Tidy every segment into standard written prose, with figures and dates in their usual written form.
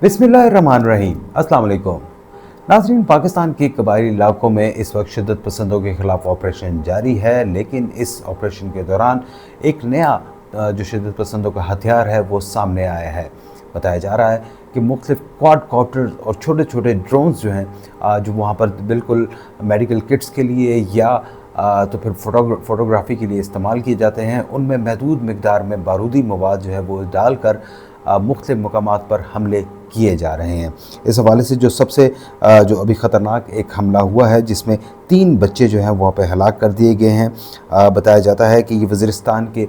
बिस्मिल्लाहिर्रहमानिर्रहीम। अस्सलाम वालेकुम नाज़रीन। पाकिस्तान के कबायली इलाकों में इस वक्त शिद्दत पसंदों के ख़िलाफ़ ऑपरेशन जारी है, लेकिन इस ऑपरेशन के दौरान एक नया जो शिद्दत पसंदों का हथियार है वो सामने आया है। बताया जा रहा है कि मुख्तलिफ क्वाडकॉप्टर और छोटे छोटे ड्रोन्स जो हैं जो वहाँ पर बिल्कुल मेडिकल किट्स के लिए या तो फिर फ़ोटोग्राफ़ी के लिए इस्तेमाल किए जाते हैं, उनमें महदूद मकदार में बारूदी मवाद जो है वो डालकर मुख्तलिफ मकामात पर हमले किए जा रहे हैं। इस हवाले से जो सबसे जो अभी ख़तरनाक एक हमला हुआ है जिसमें 3 बच्चे जो हैं वहाँ पे हलाक कर दिए गए हैं। बताया जाता है कि ये वज़ीरिस्तान के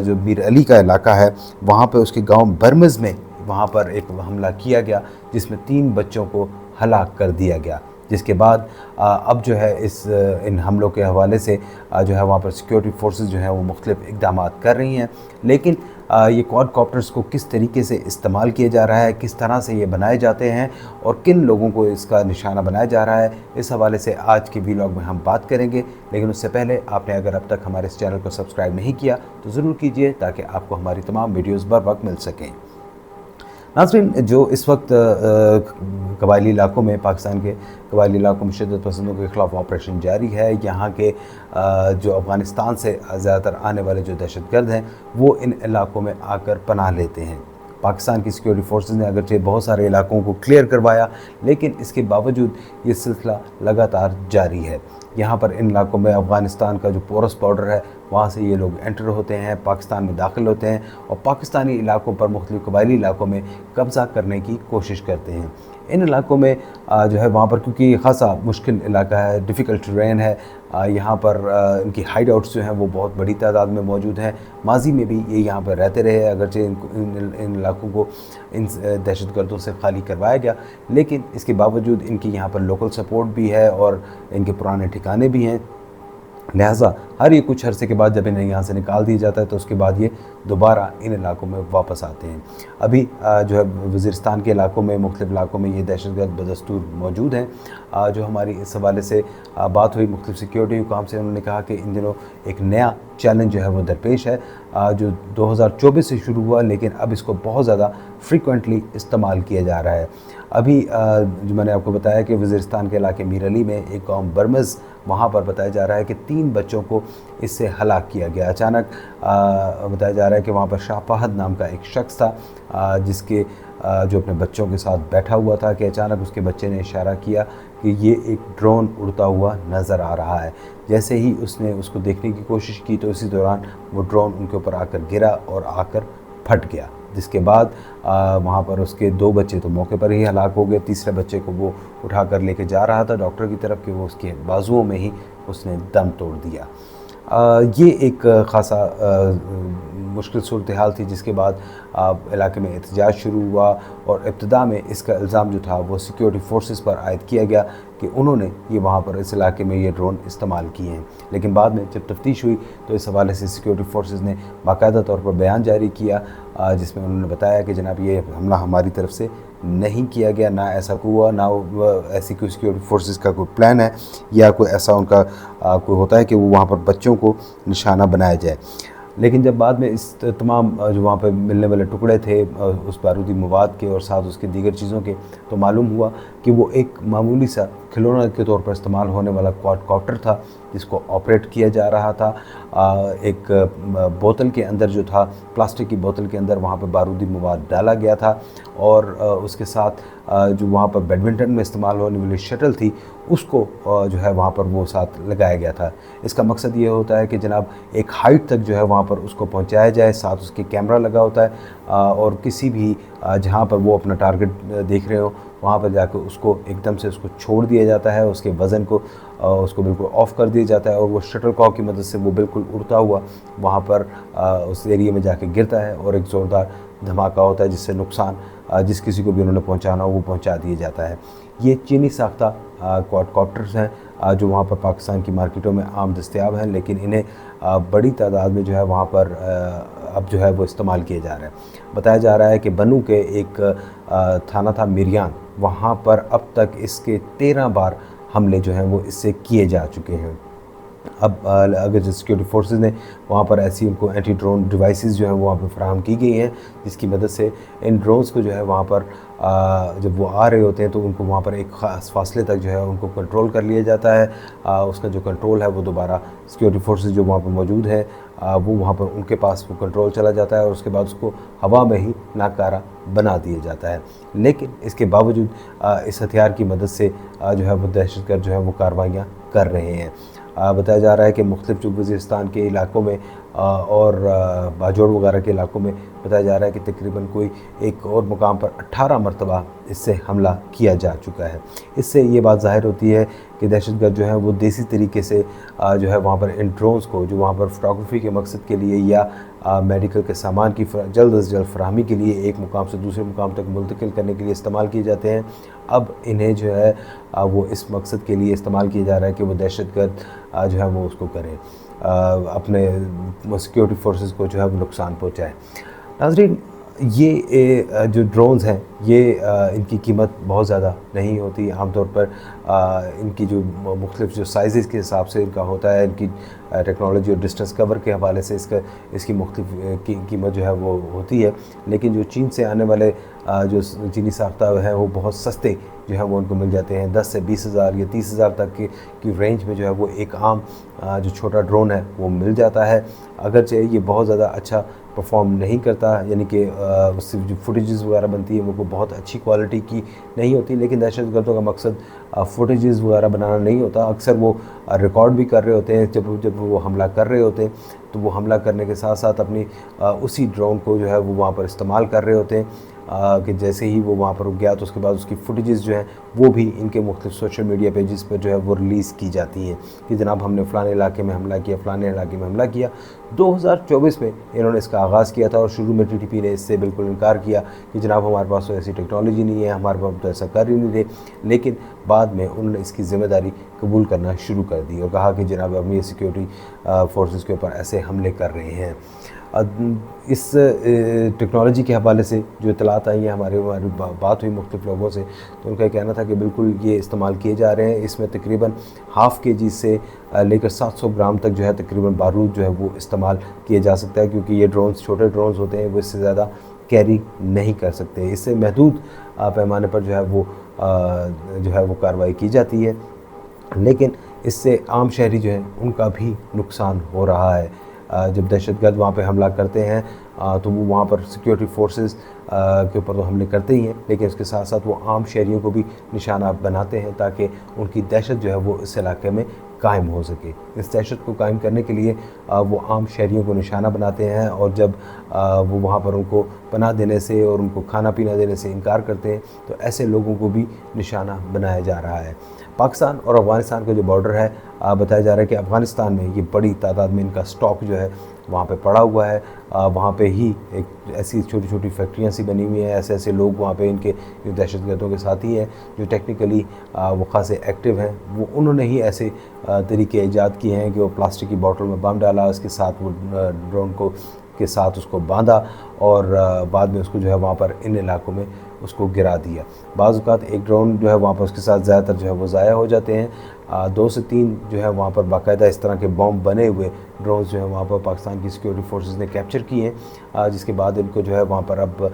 जो मीर अली का इलाका है वहाँ पे उसके गांव बरमज़ में वहाँ पर एक हमला किया गया जिसमें 3 बच्चों को हलाक कर दिया गया। जिसके बाद अब जो है इन हमलों के हवाले से जो है वहाँ पर सिक्योरिटी फोर्सेस जो हैं वो मुख्तलिफ इक़दामात कर रही हैं, लेकिन ये क्वाडकॉप्टर्स को किस तरीके से इस्तेमाल किया जा रहा है, किस तरह से ये बनाए जाते हैं और किन लोगों को इसका निशाना बनाया जा रहा है, इस हवाले से आज के वीलॉग में हम बात करेंगे। लेकिन उससे पहले आपने अगर अब तक हमारे इस चैनल को सब्सक्राइब नहीं किया तो ज़रूर कीजिए ताकि आपको हमारी तमाम वीडियोज़ बर वक्त मिल सकें। नाज़रीन, जो इस वक्त कबायली इलाकों में पाकिस्तान के कबायली इलाकों में शिद्दत पसंदों के ख़िलाफ़ ऑपरेशन जारी है, यहाँ के जो अफ़गानिस्तान से ज़्यादातर आने वाले जो दहशतगर्द हैं वो इन इलाकों में आकर पनाह लेते हैं। पाकिस्तान की सिक्योरिटी फोर्सेस ने अगरचे बहुत सारे इलाकों को क्लियर करवाया, लेकिन इसके बावजूद ये सिलसिला लगातार जारी है। यहाँ पर इन इलाकों में अफ़गानिस्तान का जो पोरस बॉर्डर है वहाँ से ये लोग एंटर होते हैं, पाकिस्तान में दाखिल होते हैं और पाकिस्तानी इलाकों पर मुख्तलिफ कबायली इलाकों में कब्ज़ा करने की कोशिश करते हैं। इन इलाकों में जो है वहाँ पर, क्योंकि खासा मुश्किल इलाका है, डिफ़िकल्ट टेरेन है, यहाँ पर इनकी हाइड आउट्स जो हैं वो बहुत बड़ी तादाद में मौजूद हैं। माजी में भी ये यहाँ पर रहते रहे, अगरचे इन इलाकों को इन दहशतगर्दों से खाली करवाया गया, लेकिन इसके बावजूद इनकी यहाँ पर लोकल सपोर्ट भी है और इनके पुराने ठिकाने भी हैं। लिहाजा हर ये कुछ अरसे के बाद जब इन्हें यहाँ से निकाल दिया जाता है तो उसके बाद ये दोबारा इन इलाकों में वापस आते हैं। अभी जो है वज़ीरिस्तान के इलाकों में, मुख्तलिफ़ इलाकों में ये दहशतगर्द बदस्तूर मौजूद हैं। जो हमारी इस हवाले से बात हुई मुख्तलिफ़ सिक्योरिटी हुकाम से, उन्होंने कहा कि इन दिनों एक नया चैलेंज जो है वो दरपेश है जो 2024 से शुरू हुआ, लेकिन अब इसको बहुत ज़्यादा फ्रीक्वेंटली इस्तेमाल किया जा रहा है। अभी जो मैंने आपको बताया कि वज़ीरिस्तान के इलाके मीर अली में एक गाँव बरमज़, वहाँ पर बताया जा रहा है कि 3 बच्चों को इससे हलाक किया गया। अचानक बताया जा रहा है कि वहाँ पर शाह फहद नाम का एक शख्स था जिसके जो अपने बच्चों के साथ बैठा हुआ था कि अचानक उसके बच्चे ने इशारा किया कि ये एक ड्रोन उड़ता हुआ नज़र आ रहा है। जैसे ही उसने उसको देखने की कोशिश की तो इसी दौरान वो ड्रोन उनके ऊपर आकर गिरा और आकर फट गया, जिसके बाद वहाँ पर उसके 2 बच्चे तो मौके पर ही हलाक हो गए। तीसरे बच्चे को वो उठा कर लेके जा रहा था डॉक्टर की तरफ कि वो उसके बाजुओं में ही उसने दम तोड़ दिया। ये एक ख़ासा मुश्किल सूरत हाल थी, जिसके बाद इलाके में एहतजाज शुरू हुआ और इब्तिदा में इसका इल्ज़ाम जो था वो सिक्योरिटी फोर्सेस पर आयद किया गया कि उन्होंने ये वहाँ पर इस इलाके में ये ड्रोन इस्तेमाल किए हैं। लेकिन बाद में जब तफ्तीश हुई तो इस हवाले से सिक्योरिटी फोर्सेस ने बाकायदा तौर पर बयान जारी किया जिसमें उन्होंने बताया कि जनाब ये हमला हमारी तरफ से नहीं किया गया, ना ऐसा हुआ, ना ऐसी कोई सिक्योरिटी फोर्सेस का कोई प्लान है या कोई ऐसा उनका कोई होता है कि वो वहाँ पर बच्चों को निशाना बनाया जाए। लेकिन जब बाद में इस तमाम जो वहाँ पर मिलने वाले टुकड़े थे उस बारूदी मवाद के और साथ उसके दीगर चीज़ों के, तो मालूम हुआ कि वो एक मामूली सा खिलौना के तौर पर इस्तेमाल होने वाला क्वाडकॉप्टर था जिसको ऑपरेट किया जा रहा था। एक बोतल के अंदर जो था, प्लास्टिक की बोतल के अंदर वहाँ पर बारूदी मवाद डाला गया था और उसके साथ जो वहाँ पर बैडमिंटन में इस्तेमाल होने वाली शटल थी उसको जो है वहाँ पर वो साथ लगाया गया था। इसका मकसद ये होता है कि जनाब एक हाइट तक जो है वहाँ पर उसको पहुँचाया जाए, साथ उसके कैमरा लगा होता है और किसी भी जहाँ पर वो अपना टारगेट देख रहे हो वहाँ पर जाकर उसको एकदम से उसको छोड़ दिया जाता है, उसके वज़न को उसको बिल्कुल ऑफ़ कर दिया जाता है और वो शटल कॉक की मदद से वो बिल्कुल उड़ता हुआ वहाँ पर उस एरिया में जाके गिरता है और एक ज़ोरदार धमाका होता है जिससे नुकसान जिस किसी को भी उन्होंने पहुँचाना हो वो पहुँचा दिया जाता है। ये चीनी साख्ता क्वाडकॉप्टर्स हैं जो वहाँ पर पाकिस्तान की मार्केटों में आम दस्तयाब हैं, लेकिन इन्हें बड़ी तादाद में जो है वहाँ पर अब जो है वो इस्तेमाल किए जा रहे हैं। बताया जा रहा है कि बनू के एक थाना था मिरियान, वहाँ पर अब तक इसके 13 बार हमले जो हैं वो इससे किए जा चुके हैं। अब अगर जो सिक्योरिटी फोर्सेस ने वहाँ पर ऐसी उनको एंटी ड्रोन डिवाइसेस जो है वो वहाँ पर फराहम की गई हैं, जिसकी मदद से इन ड्रोन्स को जो है वहाँ पर जब वो आ रहे होते हैं तो उनको वहाँ पर एक ख़ास फासले तक जो है उनको कंट्रोल कर लिया जाता है। उसका जो कंट्रोल है वो दोबारा सिक्योरिटी फोर्सेस जो वहाँ पर मौजूद है वो वहाँ पर उनके पास वो कंट्रोल चला जाता है और उसके बाद उसको हवा में ही नाकारा बना दिया जाता है। लेकिन इसके बावजूद इस हथियार की मदद से जो है वो दहशतगर्द जो है वो कार्रवाइयाँ कर रहे हैं। बताया जा रहा है कि मुख्तलिफ जो वज़ीरिस्तान के इलाकों में और बाजोड़ वगैरह के इलाकों में बताया जा रहा है कि तकरीबन कोई एक और मुकाम पर 18 मरतबा इससे हमला किया जा चुका है। इससे ये बात ज़ाहिर होती है कि दहशतगर्द जो है वो देसी तरीके से जो है वहाँ पर इन ड्रोन्स को जो वहाँ पर फोटोग्राफी के मकसद के लिए या मेडिकल के सामान की जल्द से जल्द फराहमी के लिए एक मुकाम से दूसरे मुकाम तक मुंतकिल करने के लिए इस्तेमाल किए जाते हैं। अब इन्हें जो है वो इस मकसद के लिए इस्तेमाल किया जा रहा है कि वो दहशतगर्द जो है वो उसको करें, अपने सिक्योरिटी फोर्सेस को जो है वो नुकसान पहुँचाए। नाज़रीन, ये जो ड्रोन्स हैं ये इनकी कीमत बहुत ज़्यादा नहीं होती। आमतौर पर इनकी जो मुख्तलिफ जो साइज़ के हिसाब से इनका होता है, इनकी टेक्नोलॉजी और डिस्टेंस कवर के हवाले से इसकी मुख्तलिफ कीमत जो है वो होती है। लेकिन जो चीन से आने वाले जो चीनी साख्ता है वो बहुत सस्ते जो है वो उनको मिल जाते हैं। 10 से 20 हज़ार या 30 हज़ार तक की रेंज में जो है वो एक आम जो छोटा ड्रोन है वो मिल जाता है। अगरचे ये बहुत ज़्यादा अच्छा परफॉर्म नहीं करता, यानी कि उससे जो फुटेजेस वगैरह बनती है वो बहुत अच्छी क्वालिटी की नहीं होती। लेकिन दहशतगर्दों का मकसद फुटेजेस वगैरह बनाना नहीं होता। अक्सर वो रिकॉर्ड भी कर रहे होते हैं जब वो हमला कर रहे होते हैं, तो वो हमला करने के साथ साथ अपनी उसी ड्रोन को जो है वो वहाँ पर इस्तेमाल कर रहे होते हैं कि जैसे ही वो वहाँ पर रुक गया तो उसके बाद उसकी फुटेजेस जो हैं वो भी इनके मुख्तलिफ सोशल मीडिया पेजेस पर जो है वो रिलीज़ की जाती हैं कि जनाब हमने फ़लाने इलाके में हमला किया, फ़लाने इलाके में हमला किया। 2024 में इन्होंने इसका आगाज़ किया था और शुरू में टीटीपी ने इससे बिल्कुल इनकार किया कि जनाब हमारे पास तो ऐसी टेक्नोलॉजी नहीं है, हमारे पास तो ऐसा कर ही नहीं रहे। लेकिन बाद में उन्होंने इसकी ज़िम्मेदारी कबूल करना शुरू कर दी और कहा कि जनाब हम ये सिक्योरिटी फोर्सेस के ऊपर ऐसे हमले कर रहे हैं। इस टेक्नोलॉजी के हवाले से जो इतलात आई हैं, हमारी बात हुई मुख्तलिफ लोगों से, तो उनका कहना था कि बिल्कुल ये इस्तेमाल किए जा रहे हैं। इसमें तकरीबन हाफ़ kg से लेकर 700 ग्राम तक जो है तकरीबन बारूद जो है वो इस्तेमाल किया जा सकता है, क्योंकि ये ड्रोन्स छोटे ड्रोन्स होते हैं, वो इससे ज़्यादा कैरी नहीं कर सकते। इससे महदूद पैमाने पर जो है वो कार्रवाई की जाती है। लेकिन इससे आम शहरी जो हैं उनका भी नुकसान हो रहा है। जब दहशतगर्द वहाँ पे हमला करते हैं तो वो वहाँ पर सिक्योरिटी फोर्सेस के ऊपर तो हमले करते ही हैं, लेकिन उसके साथ साथ वो आम शहरियों को भी निशाना बनाते हैं ताकि उनकी दहशत जो है वो इस इलाके में कायम हो सके। इस दहशत को कायम करने के लिए वो आम शहरियों को निशाना बनाते हैं और जब वो वहाँ पर उनको पनाह देने से और उनको खाना पीना देने से इनकार करते हैं तो ऐसे लोगों को भी निशाना बनाया जा रहा है। पाकिस्तान और अफ़गानिस्तान का जो बॉर्डर है, बताया जा रहा है कि अफ़गानिस्तान में ये बड़ी तादाद में इनका स्टॉक जो है वहाँ पे पड़ा हुआ है। वहाँ पे ही एक ऐसी छोटी छोटी फैक्ट्रियाँ सी बनी हुई हैं, ऐसे लोग वहाँ पे इनके जो दहशतगर्दों के साथी हैं जो टेक्निकली वो खासे एक्टिव हैं, वो उन्होंने ही ऐसे तरीके ईजाद किए हैं कि वो प्लास्टिक की बोतल में बम डाला, उसके साथ वो ड्रोन को के साथ उसको बांधा और बाद में उसको जो है वहाँ पर इन इलाकों में उसको गिरा दिया। बाज़ औक़ात एक ड्रोन जो है वहाँ पर उसके साथ ज़्यादातर जो है वो ज़ाया हो जाते हैं। 2 से 3 जो है वहाँ पर बाकायदा इस तरह के बॉम्ब बने हुए ड्रोन्स जो है वहाँ पर पाकिस्तान की सिक्योरिटी फोर्सेस ने कैप्चर किए हैं, जिसके बाद इनको जो है वहाँ पर अब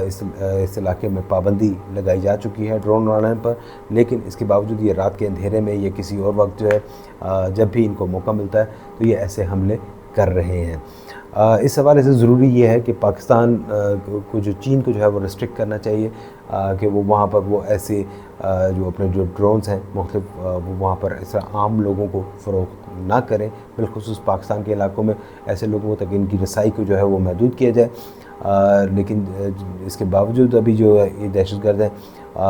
इस इलाके में पाबंदी लगाई जा चुकी है ड्रोन उड़ाने पर। लेकिन इसके बावजूद ये रात के अंधेरे में या किसी और वक्त जो है जब भी इनको मौका मिलता है तो ये ऐसे हमले कर रहे हैं। इस हवाले से ज़रूरी ये है कि पाकिस्तान को जो चीन को जो है वो रिस्ट्रिक्ट करना चाहिए कि वो वहाँ पर वो ऐसे जो अपने जो ड्रोन्स हैं मुख्तलिफ वो वहाँ पर इस तरह आम लोगों को फ़रोख्त ना करें, बिलखुसूस पाकिस्तान के इलाकों में ऐसे लोगों तक इनकी रसाई को जो है वो महदूद किया जाए। लेकिन इसके बावजूद अभी जो ये दहशतगर्द हैं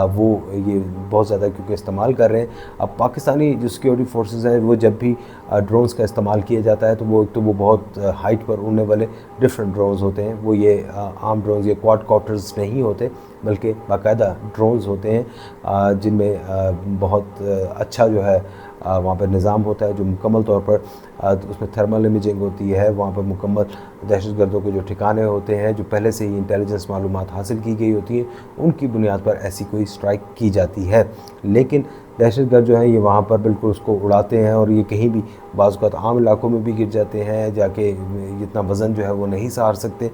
वो ये बहुत ज़्यादा क्योंकि इस्तेमाल कर रहे हैं। अब पाकिस्तानी जो सिक्योरिटी फोर्सेस हैं वो जब भी ड्रोन्स का इस्तेमाल किया जाता है तो वो बहुत हाइट पर उड़ने वाले डिफरेंट ड्रोन्स होते हैं। वो ये आम ड्रोन्स या क्वाड कॉप्टर्स नहीं होते, बल्कि बाकायदा ड्रोन्स होते हैं जिनमें बहुत अच्छा जो है वहाँ पर निज़ाम होता है जो मुकम्मल तौर पर उसमें थर्मल इमेजिंग होती है। वहाँ पर मुकम्मल दहशतगर्दों के जो ठिकाने होते हैं, जो पहले से ही इंटेलिजेंस मालूमात हासिल की गई होती हैं, उनकी बुनियाद पर ऐसी कोई स्ट्राइक की जाती है। लेकिन दहशतगर्द जो हैं ये वहाँ पर बिल्कुल उसको उड़ाते हैं और ये कहीं भी बाज़ औक़ात आम इलाकों में भी गिर जाते हैं, जाके इतना वज़न जो है वो नहीं सहार सकते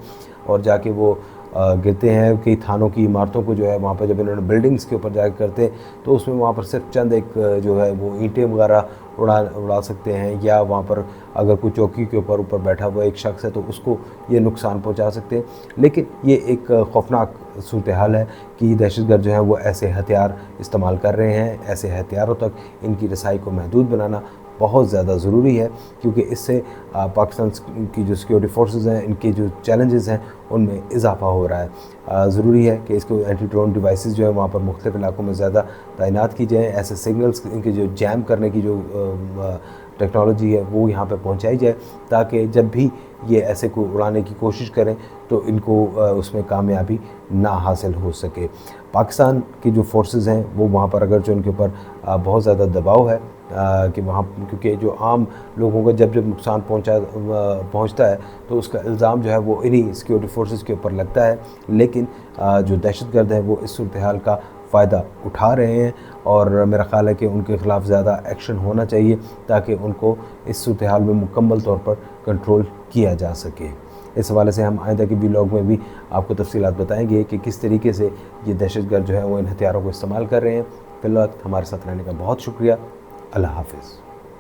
और जाके वो गिरते हैं। कई थानों की इमारतों को जो है वहाँ पर जब इन्होंने बिल्डिंग्स के ऊपर जाकर करते हैं तो उसमें वहाँ पर सिर्फ चंद एक जो है वो ईंटें वगैरह उड़ा सकते हैं, या वहाँ पर अगर कोई चौकी के ऊपर बैठा हुआ एक शख्स है तो उसको ये नुकसान पहुँचा सकते हैं। लेकिन ये एक खौफनाक सूरत हाल है कि दहशतगर्द जो हैं वो ऐसे हथियार इस्तेमाल कर रहे हैं। ऐसे हथियारों तक इनकी रसाई को महदूद बनाना बहुत ज़्यादा ज़रूरी है, क्योंकि इससे पाकिस्तान की जो सिक्योरिटी फोर्सेस हैं, इनके जो चैलेंजेस हैं उनमें इजाफा हो रहा है। ज़रूरी है कि इसको एंटी ड्रोन डिवाइसेस जो है वहाँ पर मुख्तलिफ इलाकों में ज़्यादा तैनात की जाए। ऐसे सिग्नल्स इनके जो जैम करने की जो टेक्नोलॉजी है वो यहाँ पे पहुँचाई जाए, ताकि जब भी ये ऐसे को उड़ाने की कोशिश करें तो इनको उसमें कामयाबी ना हासिल हो सके। पाकिस्तान की जो फोर्सेस हैं वो वहाँ पर अगर जो उनके ऊपर बहुत ज़्यादा दबाव है कि वहाँ, क्योंकि जो आम लोगों को जब नुकसान पहुँचता है तो उसका इल्ज़ाम जो है वो इन्हीं सिक्योरिटी फोर्सेस के ऊपर लगता है। लेकिन जो दहशतगर्द हैं वो इस सूरत हाल का फ़ायदा उठा रहे हैं और मेरा ख़्याल है कि उनके ख़िलाफ़ ज़्यादा एक्शन होना चाहिए ताकि उनको इस सूरत हाल में मुकम्मल तौर पर कंट्रोल किया जा सके। इस हवाले से हम आइंदा के व्लॉग में भी आपको तफ़सीलात बताएंगे कि किस तरीके से ये दहशतगर्द जो है वो इन हथियारों को इस्तेमाल कर रहे हैं। फ़िलहाल हमारे साथ रहने का बहुत शुक्रिया। अल्लाह हाफ़िज़।